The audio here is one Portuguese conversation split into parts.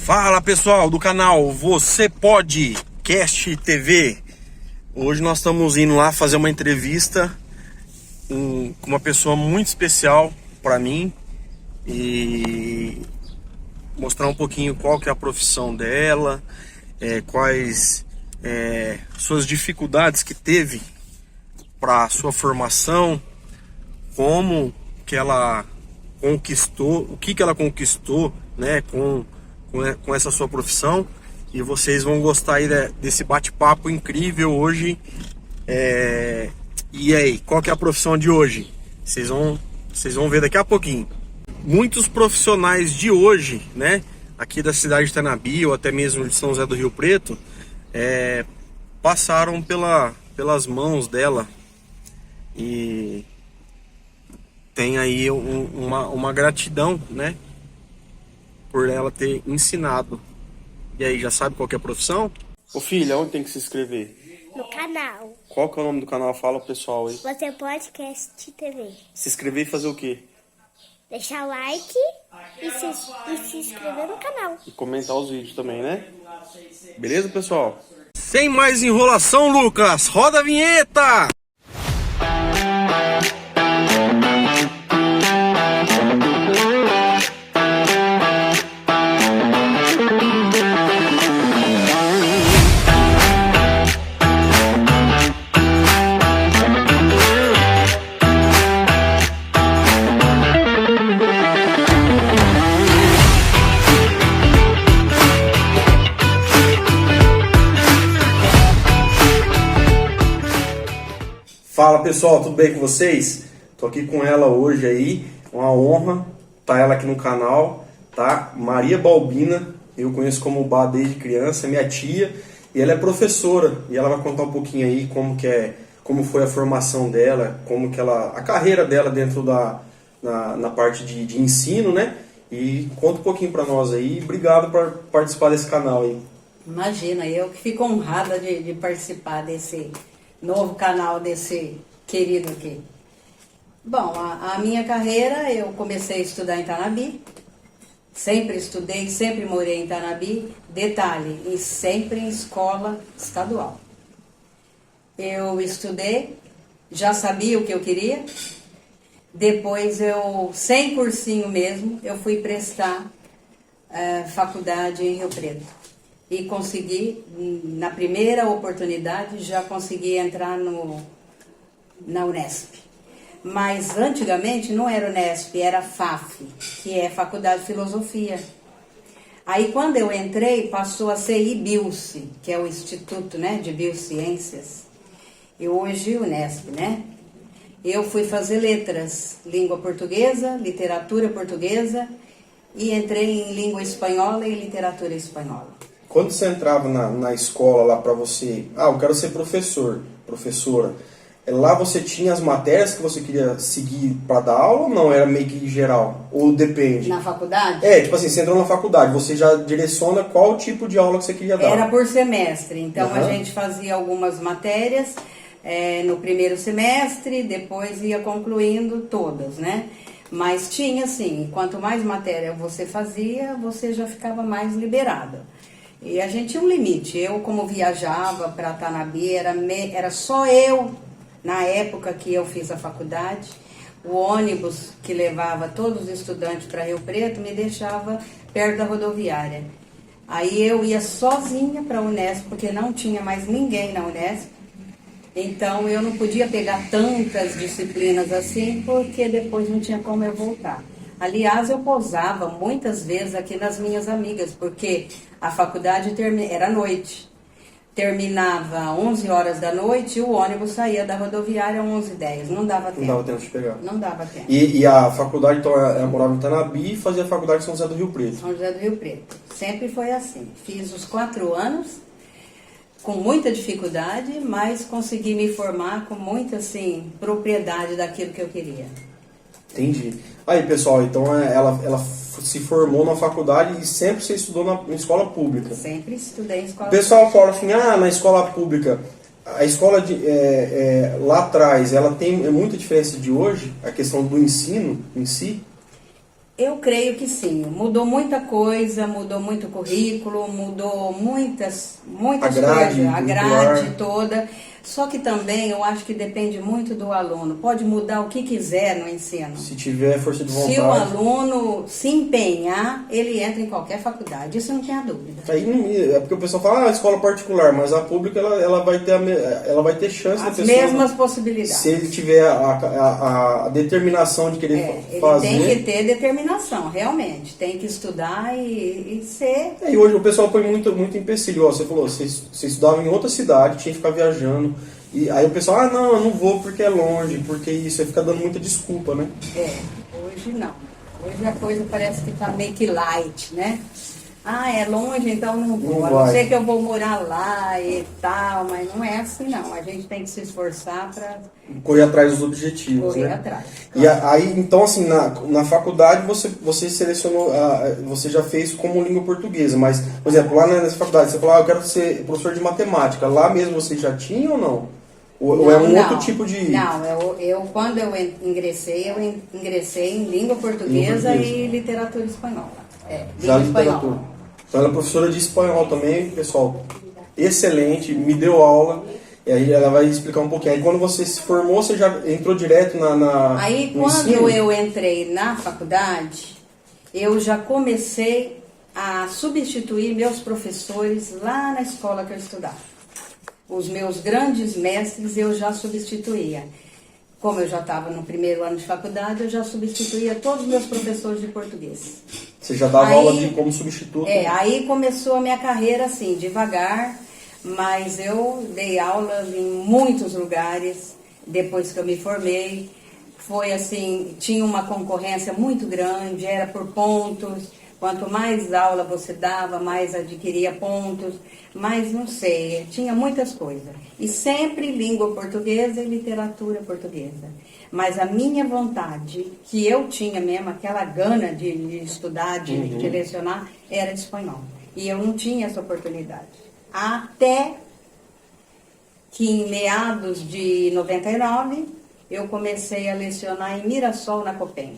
Fala pessoal do canal Você Pode Cast TV. Hoje nós estamos indo lá fazer uma entrevista com uma pessoa muito especial para mim e mostrar um pouquinho qual que é a profissão dela, quais suas dificuldades que teve para sua formação, como que ela conquistou, o que ela conquistou, né, com essa sua profissão. E vocês vão gostar aí desse bate-papo incrível hoje. E aí, qual que é a profissão de hoje? Vocês vão ver daqui a pouquinho. Muitos profissionais de hoje, né, aqui da cidade de Tanabi ou até mesmo de São José do Rio Preto, passaram pelas mãos dela e tem aí uma gratidão, né, por ela ter ensinado. E aí, já sabe qual que é a profissão? Ô filha, onde tem que se inscrever? No canal. Qual que é o nome do canal? Fala pro pessoal aí. Você Pode Cast TV. Se inscrever e fazer o quê? Deixar o like e se inscrever no canal. E comentar os vídeos também, né? Beleza, pessoal? Sem mais enrolação, Lucas, roda a vinheta! Fala pessoal, tudo bem com vocês? Tô aqui com ela hoje aí, uma honra tá ela aqui no canal, tá? Maria Balbina, eu conheço como Bá desde criança, é minha tia, e ela é professora, e ela vai contar um pouquinho aí como foi a formação dela, como que a carreira dela dentro na parte de ensino, né? E conta um pouquinho pra nós aí, obrigado por participar desse canal aí. Imagina, eu que fico honrada de participar desse novo canal desse querido aqui. Bom, a minha carreira, eu comecei a estudar em Tanabi, sempre estudei, sempre morei em Tanabi, detalhe, e sempre em escola estadual. Eu estudei, já sabia o que eu queria, depois sem cursinho mesmo, eu fui prestar faculdade em Rio Preto. E consegui, na primeira oportunidade, já consegui entrar na Unesp. Mas antigamente não era Unesp, era FAF, que é Faculdade de Filosofia. Aí quando eu entrei, passou a ser IBILCE, que é o Instituto, né, de Biociências. E hoje Unesp, né? Eu fui fazer letras, língua portuguesa, literatura portuguesa, e entrei em língua espanhola e literatura espanhola. Quando você entrava na escola lá pra você, eu quero ser professora, lá você tinha as matérias que você queria seguir pra dar aula ou não? Era meio que geral? Ou depende? Na faculdade? Tipo assim, você entrou na faculdade, você já direciona qual tipo de aula que você queria dar? Era por semestre, então a gente fazia algumas matérias no primeiro semestre, depois ia concluindo todas, né? Mas tinha assim, quanto mais matéria você fazia, você já ficava mais liberada. E a gente tinha um limite. Eu, como viajava para Tanabi, era só eu, na época que eu fiz a faculdade. O ônibus que levava todos os estudantes para Rio Preto me deixava perto da rodoviária. Aí eu ia sozinha para a Unesp, porque não tinha mais ninguém na Unesp. Então eu não podia pegar tantas disciplinas assim, porque depois não tinha como eu voltar. Aliás, eu posava muitas vezes aqui nas minhas amigas, porque a faculdade era à noite. Terminava 11 horas da noite e o ônibus saía da rodoviária às 11h10. Não dava tempo. Não dava tempo de pegar. Não dava tempo. E a faculdade, então, ela morava em Tanabi e fazia a faculdade em São José do Rio Preto? São José do Rio Preto. Sempre foi assim. Fiz os 4 anos com muita dificuldade, mas consegui me formar com muita, assim, propriedade daquilo que eu queria. Entendi. Aí, pessoal, então ela se formou na faculdade e sempre você estudou na escola pública? Sempre estudei em escola pública. O pessoal fala assim, na escola pública, a escola lá atrás, ela tem muita diferença de hoje, a questão do ensino em si? Eu creio que sim. Mudou muita coisa, mudou muito currículo, mudou muitas A grade coisas, a curricular. grade toda. Só que também eu acho que depende muito do aluno. Pode mudar o que quiser no ensino. Se tiver força de vontade. Se o aluno se empenhar, ele entra em qualquer faculdade. Isso não tenha dúvida. Aí é porque o pessoal fala, escola particular, mas a pública ela vai ter ela vai ter chance da As pessoa. mesmas possibilidades. Se ele tiver a determinação de querer Ele fazer. tem que ter determinação, realmente. Tem que estudar e ser. E hoje o pessoal põe muito empecilho. Ó, você falou, você estudava em outra cidade, tinha que ficar viajando. E aí o pessoal, não, eu não vou porque é longe, porque isso, aí fica dando muita desculpa, né? Hoje não. Hoje a coisa parece que tá meio que light, né? É longe, então não vou. A não ser que eu vou morar lá e tal, mas não é assim não. A gente tem que se esforçar para correr atrás dos objetivos, correr né? atrás. E aí, então, assim, na faculdade você selecionou, você já fez como língua portuguesa, mas, por exemplo, lá nessa faculdade, você falou, eu quero ser professor de matemática. Lá mesmo você já tinha ou não? Ou é um outro tipo de... Não, quando eu ingressei em língua portuguesa e literatura espanhola. Já língua literatura. espanhola. Então ela é professora de espanhol também, pessoal. Excelente, me deu aula. E aí ela vai explicar um pouquinho. Aí quando você se formou, você já entrou direto Aí no quando ensino? eu entrei na faculdade, eu já comecei a substituir meus professores lá na escola que eu estudava. Os meus grandes mestres eu já substituía. Como eu já estava no primeiro ano de faculdade, eu já substituía todos os meus professores de português. Você já dava aula como substituto? Aí começou a minha carreira assim, devagar, mas eu dei aulas em muitos lugares depois que eu me formei. Foi assim, tinha uma concorrência muito grande, era por pontos. Quanto mais aula você dava, mais adquiria pontos, mas não sei, tinha muitas coisas. E sempre língua portuguesa e literatura portuguesa. Mas a minha vontade, que eu tinha mesmo, aquela gana de estudar, de lecionar, era espanhol. E eu não tinha essa oportunidade. Até que em meados de 99, eu comecei a lecionar em Mirassol, na Copem.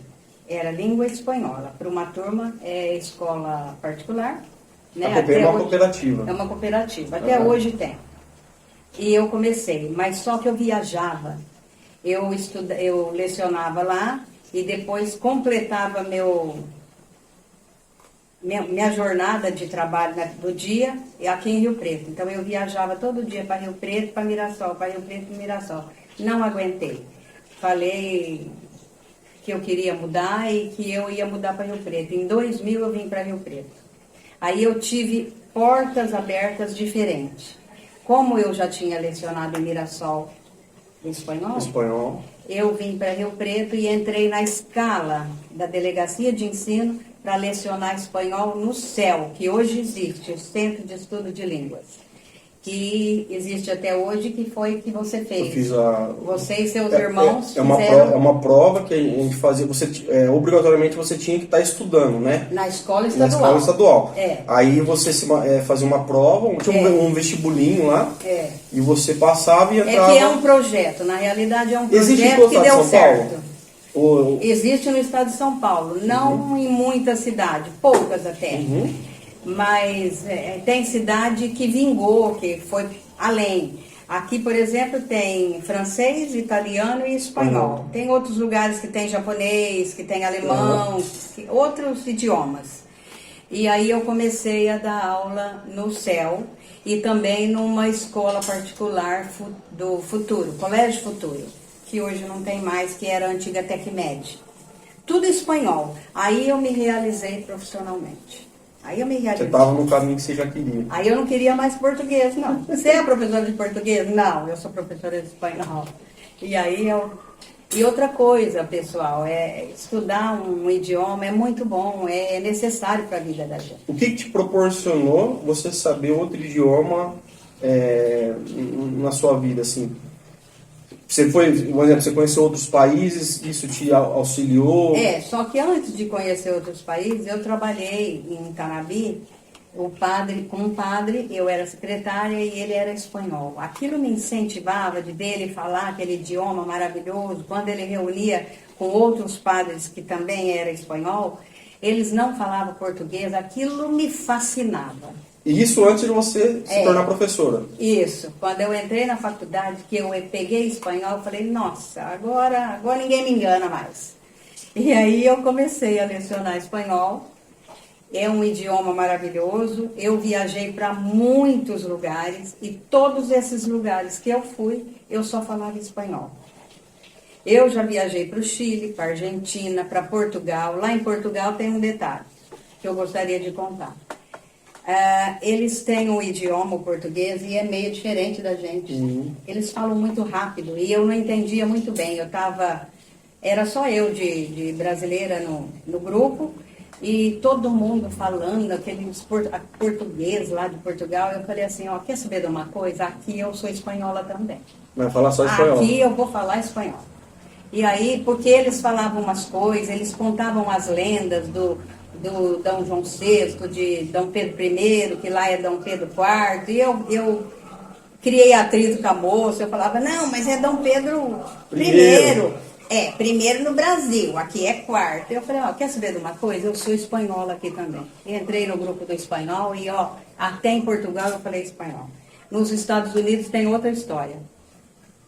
Era língua espanhola, para uma turma, escola particular. Né? A Copem é uma cooperativa. É uma cooperativa, até hoje tem. E eu comecei, mas só que eu viajava. Eu lecionava lá e depois completava minha jornada de trabalho do dia aqui em Rio Preto. Então eu viajava todo dia para Rio Preto, para Mirassol, para Rio Preto e Mirassol. Não aguentei. Falei que eu queria mudar e que eu ia mudar para Rio Preto. Em 2000 eu vim para Rio Preto. Aí eu tive portas abertas diferentes. Como eu já tinha lecionado em Mirassol espanhol, eu vim para Rio Preto e entrei na escala da Delegacia de Ensino para lecionar espanhol no CEL, que hoje existe, o Centro de Estudo de Línguas, que existe até hoje, que foi que você fez. Eu fiz você e seus irmãos fizeram... É uma prova que a gente fazia, obrigatoriamente você tinha que estar estudando, né? Na escola estadual. Na escola estadual. É. Aí você fazia uma prova, tinha um vestibulinho lá, e você passava e entrava... É que é um projeto, na realidade é um Existe projeto que deu certo. Paulo? Existe no estado de São Paulo, não em muitas cidades, poucas até. Mas tem cidade que vingou, que foi além. Aqui, por exemplo, tem francês, italiano e espanhol. Tem outros lugares que tem japonês, que tem alemão, outros idiomas. E aí eu comecei a dar aula no CEL e também numa escola particular do Futuro, Colégio Futuro, que hoje não tem mais, que era a antiga TecMed. Tudo espanhol. Aí eu me realizei profissionalmente. Você estava no caminho que você já queria. Aí eu não queria mais português, não. Você é professora de português? Não, eu sou professora de espanhol. E aí E outra coisa, pessoal, estudar um idioma é muito bom, é necessário para a vida da gente. O que te proporcionou você saber outro idioma na sua vida, assim? Você foi, por exemplo, você conheceu outros países, isso te auxiliou? Só que antes de conhecer outros países, eu trabalhei em Tanabi, com um padre, eu era secretária e ele era espanhol. Aquilo me incentivava de ver ele falar aquele idioma maravilhoso. Quando ele reunia com outros padres que também era espanhol, eles não falavam português, aquilo me fascinava. E isso antes de você se tornar professora? Isso. Quando eu entrei na faculdade, que eu peguei espanhol, eu falei, nossa, agora ninguém me engana mais. E aí eu comecei a lecionar espanhol. É um idioma maravilhoso. Eu viajei para muitos lugares e todos esses lugares que eu fui, eu só falava espanhol. Eu já viajei para o Chile, para a Argentina, para Portugal. Lá em Portugal tem um detalhe que eu gostaria de contar. Eles têm um idioma, o português, e é meio diferente da gente. Eles falam muito rápido e eu não entendia muito bem. Era só eu de brasileira no grupo e todo mundo falando aqueles português lá de Portugal. Eu falei assim, ó, quer saber de uma coisa? Aqui eu sou espanhola também. Vai falar só espanhol? Aqui eu vou falar espanhol. E aí, porque eles falavam umas coisas, eles contavam as lendas do Dom João VI, de Dom Pedro I, que lá é Dom Pedro IV, e eu criei atrito com a moça, eu falava, não, mas é Dom Pedro I. Primeiro no Brasil, aqui é quarto. Eu falei, ó, quer saber de uma coisa? Eu sou espanhola aqui também. Entrei no grupo do espanhol e, ó, até em Portugal eu falei espanhol. Nos Estados Unidos tem outra história.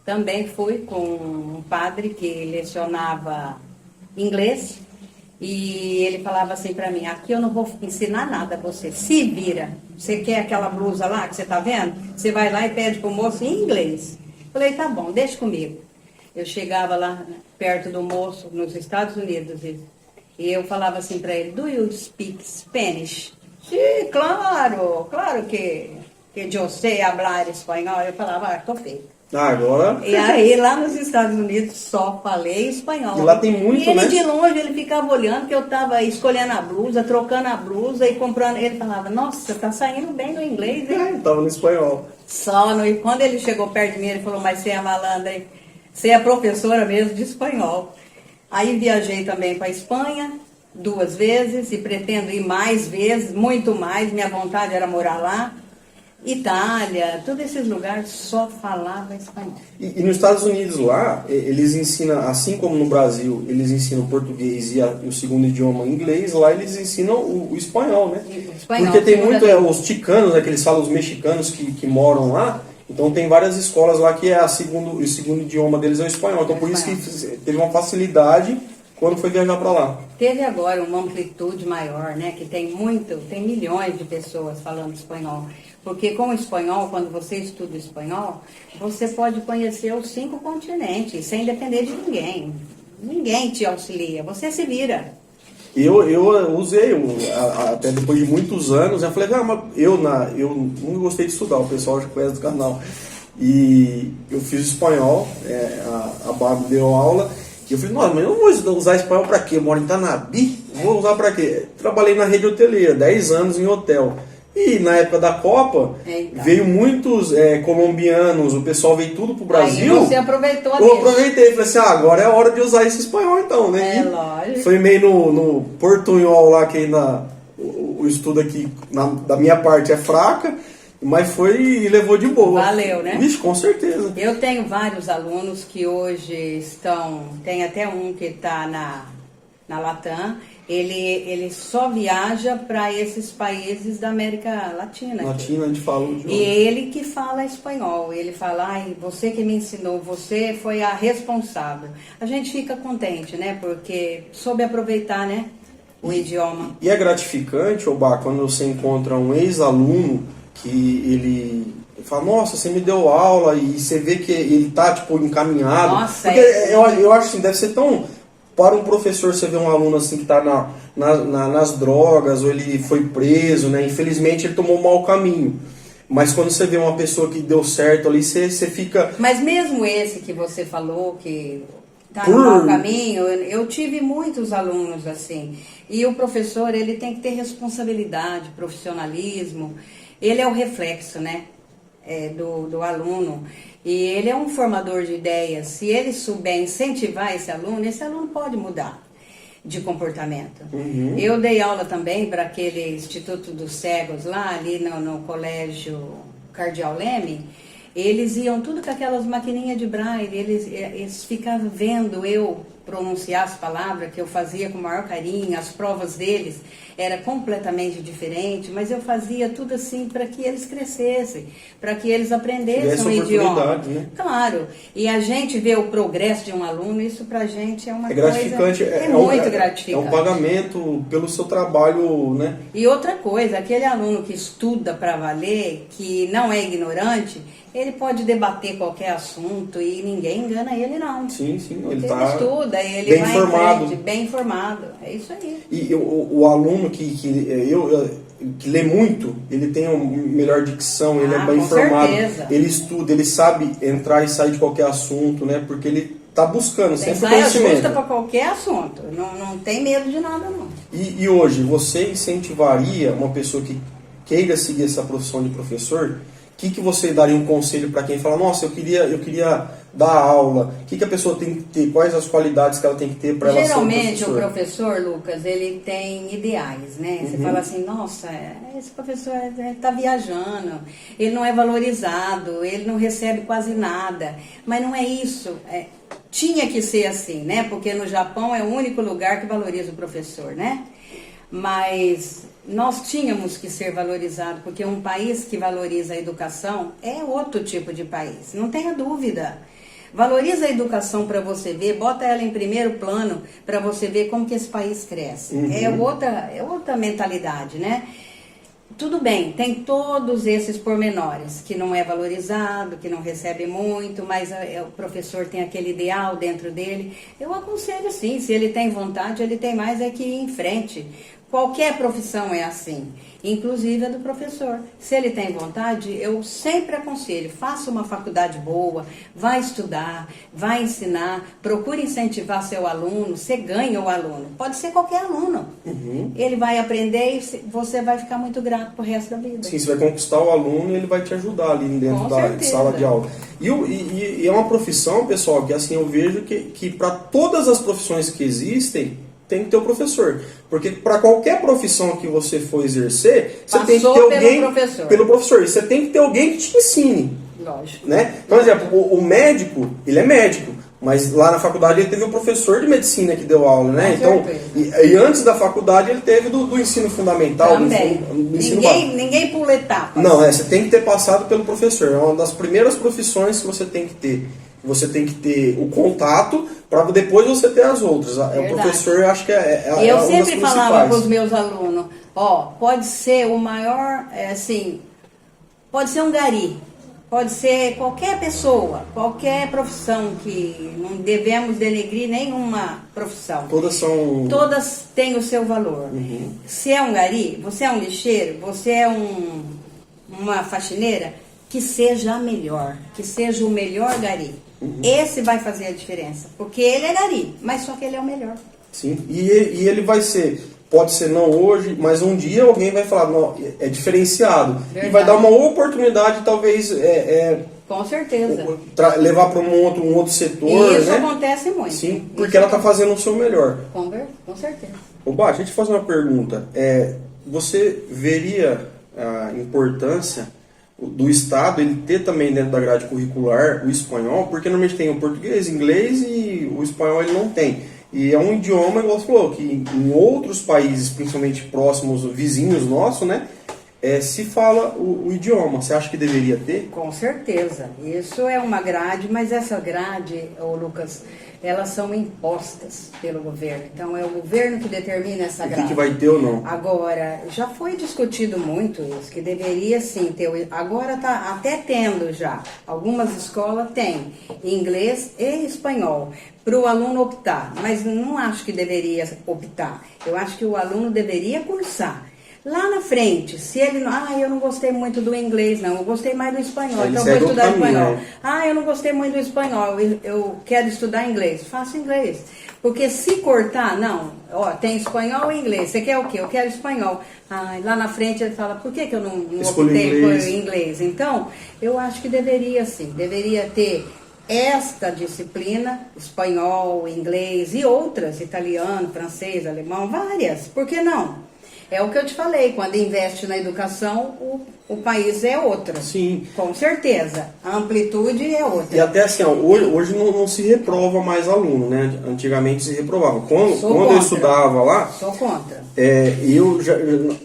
Também fui com um padre que lecionava inglês e ele falava assim para mim, aqui eu não vou ensinar nada a você, se vira. Você quer aquela blusa lá que você tá vendo? Você vai lá e pede pro moço em inglês. Falei, tá bom, deixa comigo. Eu chegava lá perto do moço, nos Estados Unidos, e eu falava assim para ele, do you speak Spanish? Sim, claro que eu sei falar espanhol. Eu falava, tô feito. Agora... E aí, lá nos Estados Unidos, só falei espanhol. E lá tem muito, e ele, né? de longe, ele ficava olhando que eu estava escolhendo a blusa, trocando a blusa e comprando. Ele falava, nossa, tá saindo bem no inglês, hein? Tava no espanhol. E quando ele chegou perto de mim, ele falou, mas você é malandra, hein? Você é professora mesmo de espanhol. Aí viajei também para a Espanha 2 vezes e pretendo ir mais vezes, muito mais. Minha vontade era morar lá. Itália, todos esses lugares só falava espanhol. E nos Estados Unidos lá, eles ensinam, assim como no Brasil, eles ensinam português e o segundo idioma inglês, lá eles ensinam o espanhol, né? Espanhol, porque tem muito os ticanos, né, que eles falam, os mexicanos que moram lá, então tem várias escolas lá que o segundo idioma deles é o espanhol. Então por isso que teve uma facilidade quando foi viajar para lá. Teve agora uma amplitude maior, né? Que tem milhões de pessoas falando espanhol. Porque com o espanhol, quando você estuda o espanhol, você pode conhecer os 5 continentes, sem depender de ninguém. Ninguém te auxilia, você se vira. Eu usei, até depois de muitos anos, eu falei, mas eu nunca gostei de estudar, o pessoal já conhece do canal. E eu fiz espanhol, a Bárbara deu aula, e eu falei, nossa, mas eu não vou usar espanhol pra quê? Eu moro em Tanabi, vou usar pra quê? Trabalhei na rede hoteleira, 10 anos em hotel. E na época da Copa, veio muitos colombianos, o pessoal veio tudo pro Brasil. Aí você aproveitou a Eu aproveitei, falei assim, agora é a hora de usar esse espanhol então, né? Lógico. Foi meio no portunhol lá, que ainda o estudo aqui, da minha parte, é fraca, mas foi e levou de boa. Valeu, né? Vixe, com certeza. Eu tenho vários alunos que hoje tem até um que está na Latam. Ele só viaja para esses países da América Latina. A gente fala o idioma. E ele que fala espanhol. Ele fala, ai, você que me ensinou, você foi a responsável. A gente fica contente, né? Porque soube aproveitar, né? O idioma. E é gratificante, Obá, quando você encontra um ex-aluno que ele fala, nossa, você me deu aula, e você vê que ele tá, tipo, encaminhado. Nossa, porque eu acho assim, deve ser tão... Para um professor, você vê um aluno assim que está nas drogas, ou ele foi preso, né? Infelizmente ele tomou um mau caminho. Mas quando você vê uma pessoa que deu certo ali, você fica... Mas mesmo esse que você falou, que está no mau caminho, eu tive muitos alunos assim. E o professor, ele tem que ter responsabilidade, profissionalismo. Ele é o reflexo, né? Do aluno. E ele é um formador de ideias. Se ele souber incentivar esse aluno pode mudar de comportamento. Uhum. Eu dei aula também para aquele Instituto dos Cegos lá, ali no Colégio Cardeal Leme. Eles iam tudo com aquelas maquininhas de braille, eles ficavam vendo eu pronunciar as palavras, que eu fazia com o maior carinho, as provas deles era completamente diferente, mas eu fazia tudo assim para que eles crescessem, para que eles aprendessem o idioma. Né? Claro, e a gente vê o progresso de um aluno, isso pra gente é uma gratificante, coisa... muito gratificante. É um pagamento pelo seu trabalho, né? E outra coisa, aquele aluno que estuda para valer, que não é ignorante, ele pode debater qualquer assunto e ninguém engana ele, não. Sim, sim. Ele tá estuda, ele bem vai informado. em frente, bem informado. É isso aí. E o aluno que lê muito, ele tem uma melhor dicção, ele é bem informado. Certeza. Ele estuda, ele sabe entrar e sair de qualquer assunto, né? Porque ele está buscando sempre saia conhecimento. justa para qualquer assunto. Não tem medo de nada, não. E hoje, você incentivaria uma pessoa que queira seguir essa profissão de professor? O que você daria um conselho para quem fala, nossa, eu queria dar aula? O que a pessoa tem que ter? Quais as qualidades que ela tem que ter para ela ser um professor? Geralmente o professor, Lucas, ele tem ideais, né? Você fala assim, nossa, esse professor está viajando, ele não é valorizado, ele não recebe quase nada. Mas não é isso. Tinha que ser assim, né? Porque no Japão é o único lugar que valoriza o professor, né? Mas nós tínhamos que ser valorizados, porque um país que valoriza a educação é outro tipo de país, não tenha dúvida. Valoriza a educação para você ver, bota ela em primeiro plano para você ver como que esse país cresce. É outra mentalidade, né? Tudo bem, tem todos esses pormenores, que não é valorizado, que não recebe muito, mas o professor tem aquele ideal dentro dele. Eu aconselho sim, se ele tem vontade, ele tem mais é que ir em frente. Qualquer profissão é assim, inclusive a do professor. Se ele tem vontade, eu sempre aconselho, faça uma faculdade boa, vai estudar, vai ensinar, procure incentivar seu aluno, você ganha o aluno. Pode ser qualquer aluno. Ele vai aprender e você vai ficar muito grato pro resto da vida. Sim, você vai conquistar o aluno e ele vai te ajudar ali dentro da sala de aula. E é uma profissão, pessoal, que assim eu vejo que para todas as profissões que existem, tem que ter o professor. Porque para qualquer profissão que você for exercer, você tem que ter alguém pelo professor. E você tem que ter alguém que te ensine. Lógico. Né? Por exemplo, o médico, ele é médico, mas lá na faculdade ele teve o professor de medicina que deu aula, né? Então, e antes da faculdade ele teve do ensino fundamental, também. Do ensino Ninguém pula etapas. Não, você tem que ter passado pelo professor. É uma das primeiras profissões que você tem que ter. Você tem que ter o contato para depois você ter as outras. O professor, eu acho que é uma das Eu sempre falava para os principais. meus alunos, pode ser o maior, pode ser um gari, pode ser qualquer pessoa, qualquer profissão, que não devemos denegrir nenhuma profissão. Todas têm o seu valor. Se é um gari, você é um lixeiro, você é uma faxineira, que seja a melhor, que seja o melhor gari. Esse vai fazer a diferença, porque ele é gari, mas só que ele é o melhor. Sim, e ele vai ser, pode ser não hoje, mas um dia alguém vai falar, não, é diferenciado. Verdade. E vai dar uma oportunidade, talvez, com certeza. Levar para um outro setor. E isso né? Acontece muito. Sim, porque ela está fazendo o seu melhor. Com certeza. Bá, deixa eu te fazer uma pergunta. Você veria a importância do Estado ele ter também dentro da grade curricular o espanhol, porque normalmente tem o português, inglês e o espanhol ele não tem. E é um idioma, igual você falou, que em outros países, principalmente próximos, vizinhos nossos, né, se fala o idioma. Você acha que deveria ter? Com certeza. Isso é uma grade, mas essa grade, Lucas, elas são impostas pelo governo. Então, é o governo que determina essa grade. O que vai ter ou não? Agora, já foi discutido muito isso, que deveria sim ter. Agora está até tendo já. Algumas escolas têm inglês e espanhol para o aluno optar. Mas não acho que deveria optar. Eu acho que o aluno deveria cursar. Lá na frente, se ele não... eu não gostei muito do inglês, não. Eu gostei mais do espanhol, então eu vou estudar espanhol. Eu não gostei muito do espanhol, eu quero estudar inglês. Faço inglês. Porque se cortar, não. Tem espanhol e inglês. Você quer o quê? Eu quero espanhol. Lá na frente ele fala, por que eu não optei por inglês? Então, eu acho que deveria sim. Deveria ter esta disciplina, espanhol, inglês e outras, italiano, francês, alemão, várias. Por que não? É o que eu te falei, quando investe na educação, o país é outro. Sim. Com certeza. A amplitude é outra. E até assim, ó, hoje não se reprova mais aluno, né? Antigamente se reprovava. Quando eu estudava lá, Sou contra. eu já,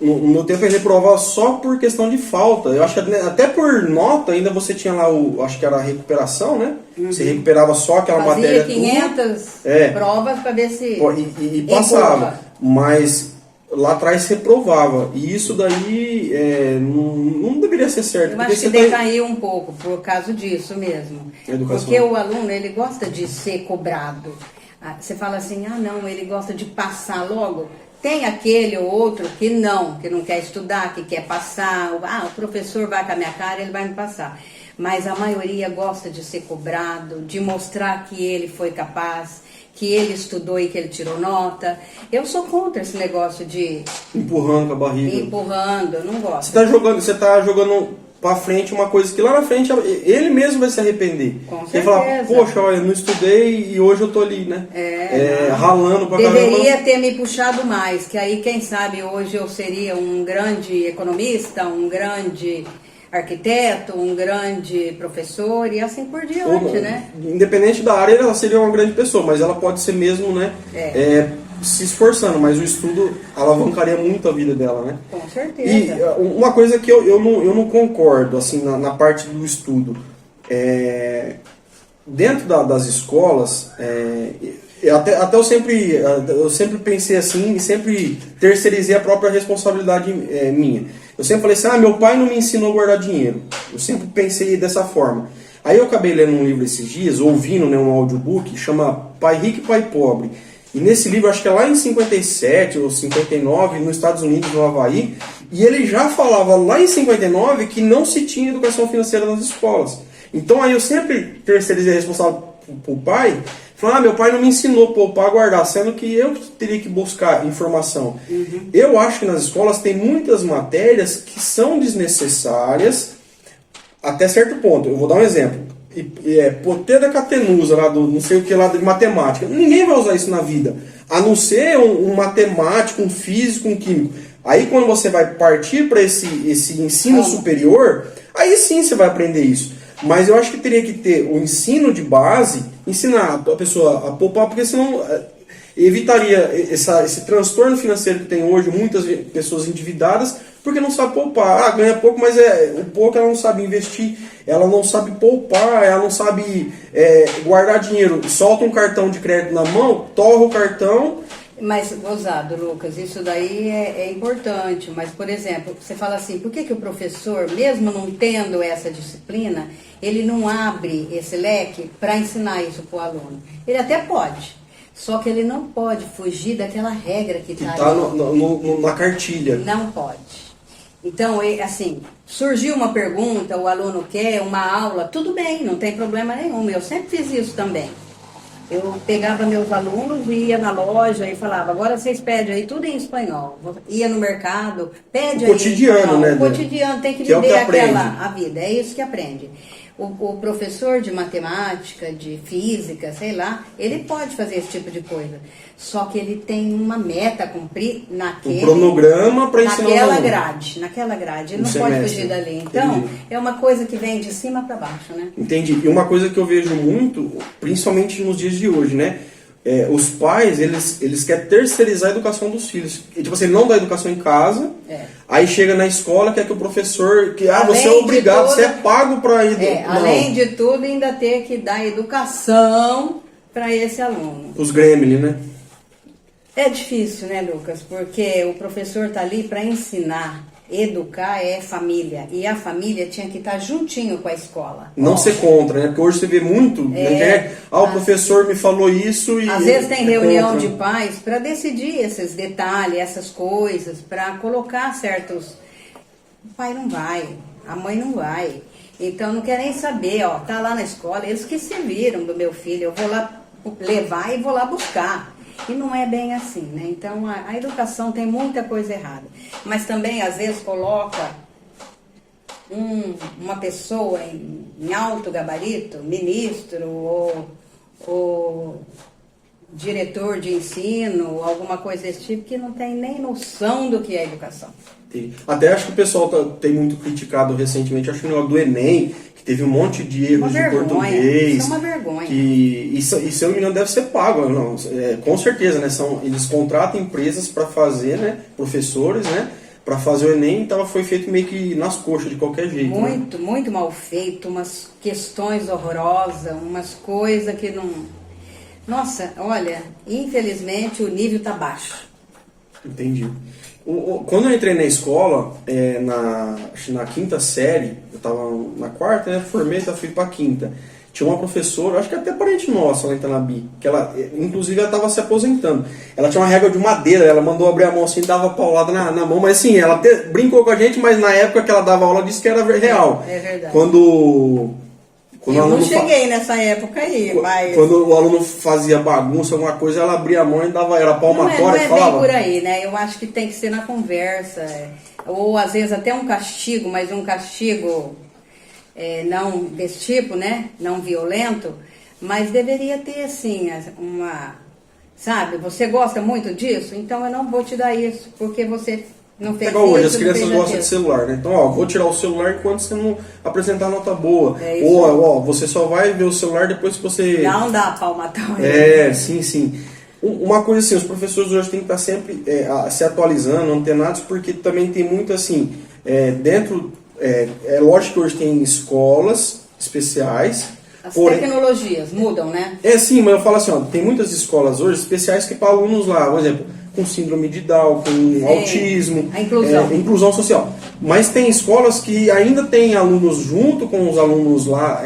no meu tempo eu reprovava só por questão de falta. Eu acho que até por nota ainda você tinha lá acho que era a recuperação, né? Você recuperava só aquela matéria. Fazia 500 provas para ver se e passava. Mas lá atrás reprovava. E isso daí não deveria ser certo. Eu acho que decaiu um pouco por causa disso mesmo. Porque o aluno, ele gosta de ser cobrado. Você fala assim, não, ele gosta de passar logo. Tem aquele ou outro que não quer estudar, que quer passar. O professor vai com a minha cara, ele vai me passar. Mas a maioria gosta de ser cobrado, de mostrar que ele foi capaz, que ele estudou e que ele tirou nota. Eu sou contra esse negócio de... Empurrando com a barriga. Empurrando, eu não gosto. Você tá jogando pra frente uma coisa que lá na frente ele mesmo vai se arrepender. Com certeza. Ele falar, poxa, olha, não estudei e hoje eu tô ali, né? Ralando pra caramba. Deveria ter me puxado mais, que aí quem sabe hoje eu seria um grande economista, um grande arquiteto, um grande professor e assim por diante, né? Independente da área, ela seria uma grande pessoa, mas ela pode ser mesmo, né? Se esforçando, mas o estudo alavancaria muito a vida dela, né? Com certeza. E uma coisa que eu não concordo, assim, na parte do estudo, dentro das escolas, até eu sempre pensei assim e sempre terceirizei a própria responsabilidade minha. Eu sempre falei assim, meu pai não me ensinou a guardar dinheiro. Eu sempre pensei dessa forma. Aí eu acabei lendo um livro esses dias, ouvindo, né, um audiobook, chama Pai Rico e Pai Pobre. E nesse livro, acho que é lá em 57 ou 59, nos Estados Unidos, no Havaí, e ele já falava lá em 59 que não se tinha educação financeira nas escolas. Então aí eu sempre terceirizei a responsabilidade para o pai, falando, meu pai não me ensinou a poupar, a guardar, sendo que eu teria que buscar informação. Eu acho que nas escolas tem muitas matérias que são desnecessárias até certo ponto. Eu vou dar um exemplo. Poter da catenusa, lá do não sei o que lá de matemática. Ninguém vai usar isso na vida, a não ser um matemático, um físico, um químico. Aí quando você vai partir para esse ensino superior, aí sim você vai aprender isso. Mas eu acho que teria que ter o ensino de base, ensinar a pessoa a poupar, porque senão evitaria esse transtorno financeiro que tem hoje, muitas pessoas endividadas, porque não sabe poupar. Ganha pouco, mas o pouco ela não sabe investir, ela não sabe poupar, ela não sabe guardar dinheiro. Solta um cartão de crédito na mão, torra o cartão. Mas, gozado, Lucas, isso daí é importante. Mas, por exemplo, você fala assim, por que o professor, mesmo não tendo essa disciplina, ele não abre esse leque para ensinar isso para o aluno? Ele até pode, só que ele não pode fugir daquela regra que está ali. Na cartilha. Não pode. Então, assim, surgiu uma pergunta, o aluno quer uma aula, tudo bem, não tem problema nenhum. Eu sempre fiz isso também. Eu pegava meus alunos e ia na loja e falava, agora vocês pedem aí tudo em espanhol. Ia no mercado, pede aí. Cotidiano, né? O cotidiano tem que viver a vida, é isso que aprende. O professor de matemática, de física, sei lá, ele pode fazer esse tipo de coisa. Só que ele tem uma meta a cumprir naquele... Um cronograma para ensinar naquela grade. Ele não pode fugir dali. Então, é uma coisa que vem de cima para baixo, né? Entendi. E uma coisa que eu vejo muito, principalmente nos dias de hoje, né? Os pais, eles querem terceirizar a educação dos filhos. Tipo assim, não dá educação em casa, aí chega na escola, quer que o professor... você é obrigado, você é pago para ir... Além de tudo, ainda ter que dar educação para esse aluno. Os gremlins, né? É difícil, né, Lucas? Porque o professor está ali para ensinar. Educar é família. E a família tinha que estar juntinho com a escola. Não ser contra, né? Porque hoje você vê muito na internet, o professor me falou isso e... Às vezes tem reunião de pais para decidir esses detalhes, essas coisas, para colocar certos... O pai não vai, a mãe não vai. Então não quer nem saber, tá lá na escola, eles que se viram do meu filho, eu vou lá levar e vou lá buscar. E não é bem assim, né? Então, a educação tem muita coisa errada. Mas também, às vezes, coloca uma pessoa em alto gabarito, ministro ou diretor de ensino, alguma coisa desse tipo, que não tem nem noção do que é educação. Até acho que o pessoal tem muito criticado recentemente, acho que no negócio do Enem, que teve um monte de erros de português. Isso é uma vergonha. E se eu não me engano deve ser pago, não, com certeza, né? Eles contratam empresas para fazer, né? Professores, né? Para fazer o Enem, então foi feito meio que nas coxas, de qualquer jeito. Muito, né? muito mal feito, umas questões horrorosas, umas coisas que não... Nossa, olha, infelizmente o nível tá baixo. Entendi. Quando eu entrei na escola, acho que na quinta série, eu estava na quarta, né? Formei, fui para a quinta. Tinha uma professora, acho que até parente nossa lá em Itanabi, que ela, inclusive, ela estava se aposentando. Ela tinha uma régua de madeira, ela mandou abrir a mão assim e dava paulada na mão, mas assim, ela até brincou com a gente, mas na época que ela dava aula disse que era real. É verdade. Quando eu não cheguei nessa época aí, mas... Quando o aluno fazia bagunça, alguma coisa, ela abria a mão e dava, era palmatória. Não é falava. bem por aí, né? Eu acho que tem que ser na conversa, ou às vezes até um castigo, mas um castigo não desse tipo, né? Não violento, mas deveria ter, assim, sabe, você gosta muito disso? Então eu não vou te dar isso, porque você... Não fez igual hoje, isso, as crianças gostam de celular, né? Então, vou tirar o celular enquanto você não apresentar nota boa. Ou, você só vai ver o celular depois que você... Não dá palmatória. Sim. Uma coisa assim, os professores hoje têm que estar sempre se atualizando, antenados, porque também tem muito assim, é lógico que hoje tem escolas especiais. As tecnologias mudam, né? Sim, mas eu falo assim, tem muitas escolas hoje especiais que para alunos lá, por exemplo, com síndrome de Down, com autismo, a inclusão. Inclusão social. Mas tem escolas que ainda tem alunos junto com os alunos lá.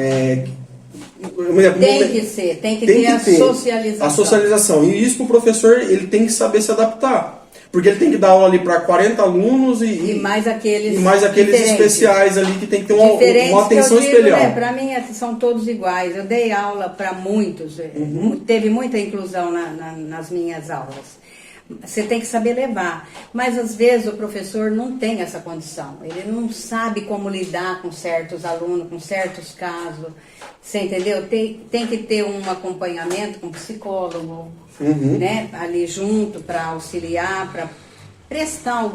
Tem que ter a socialização. A socialização. E isso para o professor, ele tem que saber se adaptar. Porque ele tem que dar aula ali para 40 alunos e mais aqueles especiais ali que tem que ter uma atenção especial. Para mim são todos iguais. Eu dei aula para muitos. Teve muita inclusão nas minhas aulas. Você tem que saber levar, mas às vezes o professor não tem essa condição, ele não sabe como lidar com certos alunos, com certos casos, você entendeu? Tem que ter um acompanhamento com psicólogo, né, ali junto para auxiliar, para prestar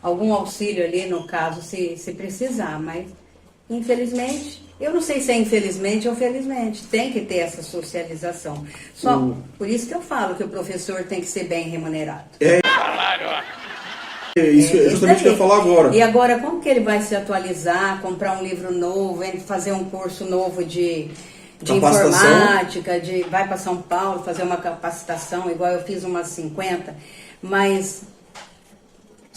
algum auxílio ali no caso se precisar, mas infelizmente, eu não sei se é infelizmente ou felizmente, tem que ter essa socialização. Só por isso que eu falo que o professor tem que ser bem remunerado. Isso é justamente o que eu ia falar agora. E agora, como que ele vai se atualizar, comprar um livro novo, fazer um curso novo de informática, vai para São Paulo fazer uma capacitação, igual eu fiz umas 50, mas...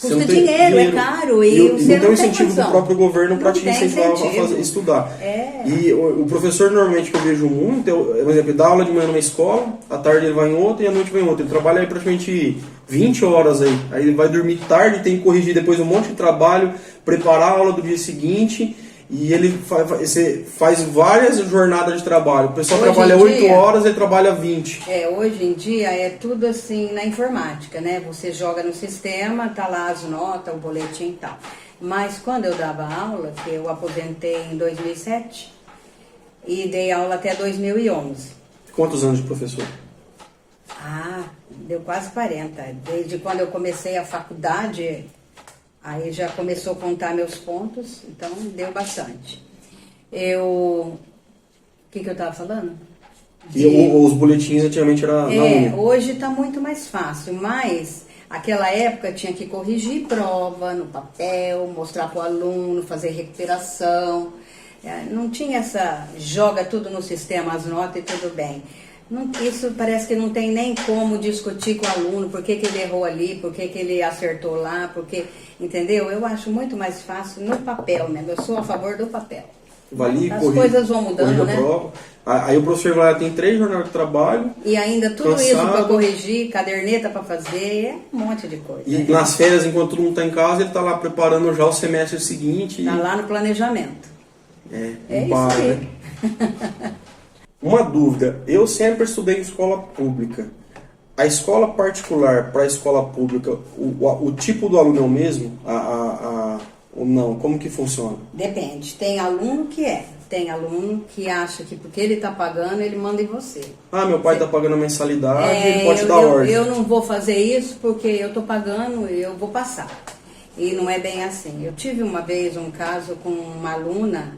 Custa dinheiro, é caro e você não tem incentivo do próprio governo para te incentivar a estudar. E o professor, normalmente, que eu vejo muito, por exemplo, ele dá aula de manhã numa escola, à tarde ele vai em outra e à noite vai em outra. Ele trabalha aí praticamente 20 horas aí. Aí ele vai dormir tarde, tem que corrigir depois um monte de trabalho, preparar a aula do dia seguinte. E ele faz várias jornadas de trabalho. O pessoal trabalha 8 horas, ele trabalha 20. Hoje em dia é tudo assim na informática, né? Você joga no sistema, tá lá as notas, o boletim e tal. Mas quando eu dava aula, que eu aposentei em 2007 e dei aula até 2011. Quantos anos de professor? Deu quase 40. Desde quando eu comecei a faculdade... Aí já começou a contar meus pontos, então deu bastante. O que eu estava falando? Os boletins antigamente era na unha. Hoje está muito mais fácil, mas aquela época tinha que corrigir prova no papel, mostrar para o aluno, fazer recuperação. Não tinha joga tudo no sistema, as notas e tudo bem. Isso parece que não tem nem como discutir com o aluno, por que ele errou ali, por que ele acertou lá, entendeu? Eu acho muito mais fácil no papel, né? Eu sou a favor do papel. As coisas vão mudando, né? Aí o professor vai lá, tem 3 jornadas de trabalho. E ainda tudo isso para corrigir, caderneta para fazer, um monte de coisa. E nas férias, enquanto todo mundo está em casa, ele está lá preparando já o semestre seguinte. Está lá no planejamento. Isso aí. Né? Uma dúvida, eu sempre estudei em escola pública. A escola particular para a escola pública, o tipo do aluno é o mesmo? Ou não? Como que funciona? Depende. Tem aluno que é. Tem aluno que acha que porque ele está pagando, ele manda em você. Ah, meu pai está pagando a mensalidade, ele pode te dar ordem. Eu não vou fazer isso porque eu estou pagando e eu vou passar. E não é bem assim. Eu tive uma vez um caso com uma aluna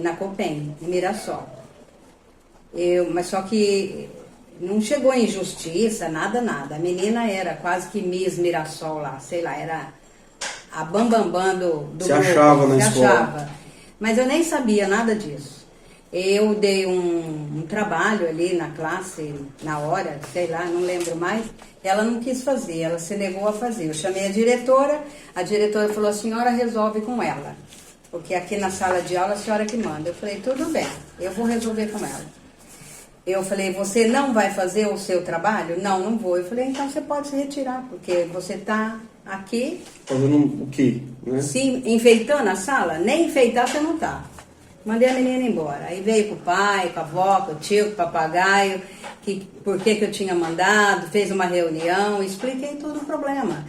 na Copem, em Mirassol. Mas só que não chegou em justiça, nada. A menina era quase que Miss Mirassol lá, sei lá, era a bambambam do Se achava na escola. Achava. Mas eu nem sabia nada disso. Eu dei um trabalho ali na classe, na hora, sei lá, não lembro mais. Ela não quis fazer, ela se negou a fazer. Eu chamei a diretora falou, a senhora resolve com ela. Porque aqui na sala de aula a senhora que manda. Eu falei, tudo bem, eu vou resolver com ela. Eu falei, você não vai fazer o seu trabalho? Não vou. Eu falei, então você pode se retirar, porque você está aqui... Fazendo o quê? Né? Se enfeitando a sala, nem enfeitar você não tá. Mandei a menina embora. Aí veio com o pai, com a avó, com o tio, com o papagaio, por que eu tinha mandado, fez uma reunião, expliquei todo o problema.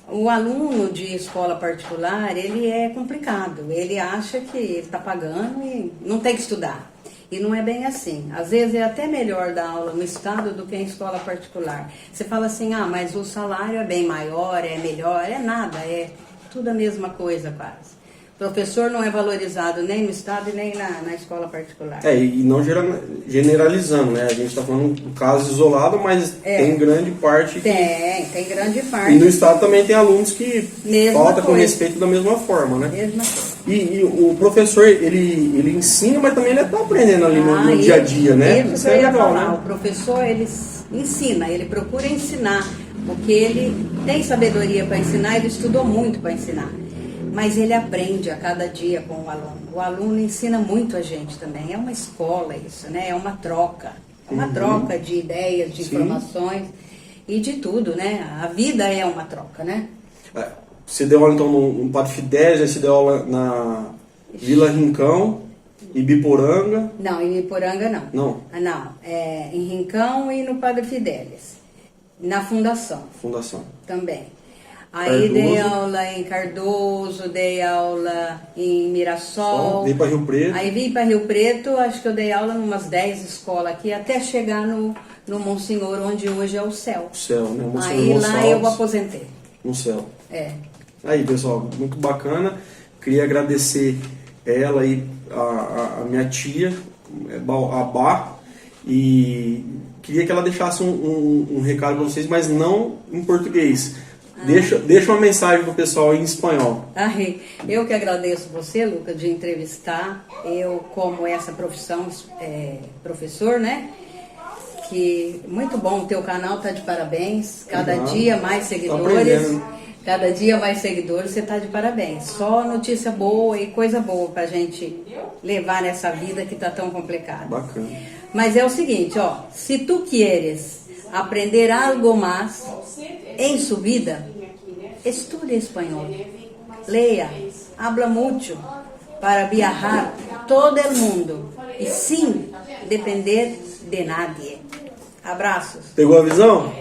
O aluno de escola particular, ele é complicado. Ele acha que ele está pagando e não tem que estudar. E não é bem assim. Às vezes é até melhor dar aula no estado do que em escola particular. Você fala assim, mas o salário é bem maior, é melhor. É nada, é tudo a mesma coisa quase. O professor não é valorizado nem no estado e nem na escola particular. E não generalizando, né? A gente está falando um caso isolado, mas tem grande parte... Tem grande parte. E no estado também tem alunos que faltam com coisa. respeito da mesma forma, né? Mesma coisa. E o professor, ele ensina, mas também ele está aprendendo ali no dia a dia, né? Isso é legal, né? O professor, ele ensina, ele procura ensinar, porque ele tem sabedoria para ensinar, ele estudou muito para ensinar. Mas ele aprende a cada dia com o aluno. O aluno ensina muito a gente também. É uma escola isso, né? É uma troca. É uma troca de ideias, de informações e de tudo, né? A vida é uma troca, né? Você deu aula então no Padre Fidélis, você deu aula na Vila Rincão, Ibiporanga? Não, em Ibiporanga não. Não? Não, em Rincão e no Padre Fidélis. Na Fundação. Fundação. Também. Aí dei aula em Cardoso, dei aula em Mirassol. Vim para Rio Preto. Aí vim para Rio Preto, acho que eu dei aula em umas 10 escolas aqui, até chegar no Monsenhor, onde hoje é o céu. O céu, né? Aí lá eu aposentei. No céu. Aí, pessoal, muito bacana. Queria agradecer ela e a minha tia, a Bá, e queria que ela deixasse um recado para vocês, mas não em português. Deixa uma mensagem pro pessoal em espanhol. Eu que agradeço você, Lucas, de entrevistar. Eu, como essa profissão, professor, né? Que muito bom, o teu canal tá de parabéns. Cada dia mais seguidores. Cada dia mais seguidores, você tá de parabéns. Só notícia boa e coisa boa pra gente levar nessa vida que tá tão complicada. Bacana. Mas é o seguinte, se tu queres aprender algo mais em su vida, estude espanhol, leia, habla mucho para viajar todo el mundo e sem depender de nadie. Abraços. Pegou a visão?